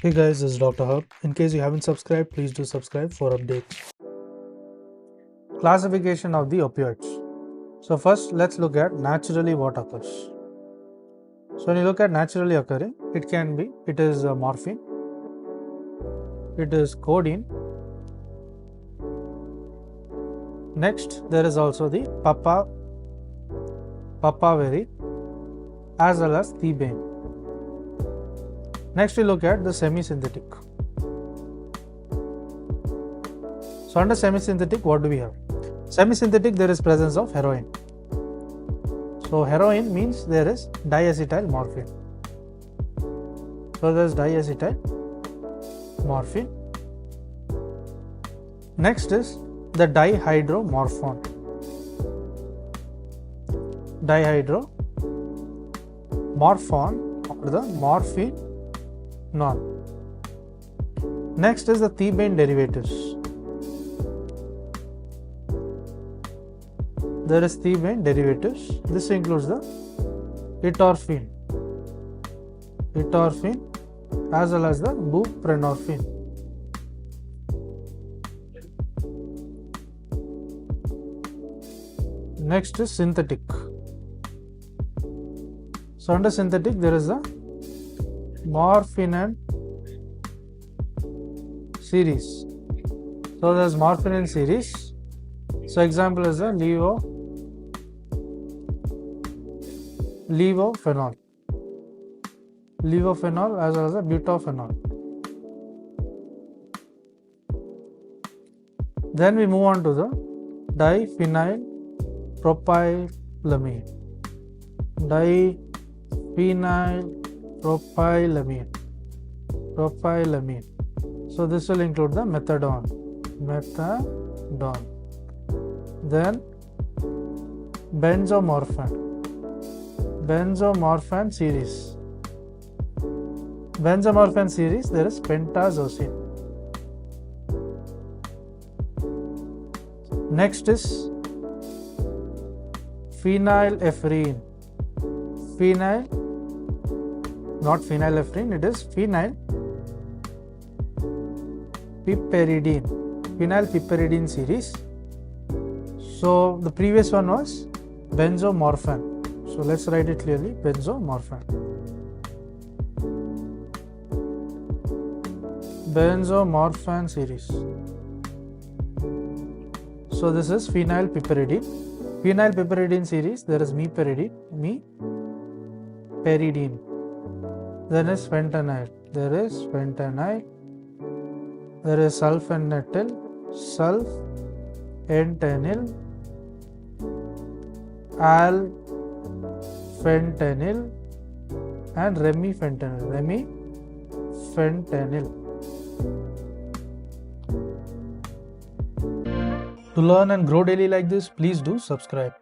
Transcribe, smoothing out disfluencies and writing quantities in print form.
Hey guys, this is Dr. Hub. In case you haven't subscribed, please do subscribe for updates. Classification of the opioids. So first, let's look at naturally what occurs. So when you look at naturally occurring, it is morphine, it is codeine. Next, there is also the papaver, as well as thebaine. Next, we look at the semi-synthetic. So under semi-synthetic, what do we have? Semi-synthetic, there is presence of heroin. So heroin means there is diacetyl morphine. So there is diacetyl morphine. Next is the dihydromorphone. Dihydromorphone or the morphine non. Next is the thebaine derivatives. There is thebaine derivatives. This includes the etorphine as well as the buprenorphine. Next is synthetic. So under synthetic there is the morphine series. So there is morphine series. So example is the levofenol as well as the butophenol. Then we move on to the diphenylpropylamine. Propylamine. So this will include the methadone. Then benzomorphan series. There is pentazocine. Next is phenylephrine. Not phenylephrine, it is phenylpiperidine series. So the previous one was benzomorphan. So let's write it clearly, benzomorphan series. So this is phenylpiperidine series. There is meperidine. Then is fentanyl. There is sulfentanil, alfentanil, and remifentanil. To learn and grow daily like this, please do subscribe.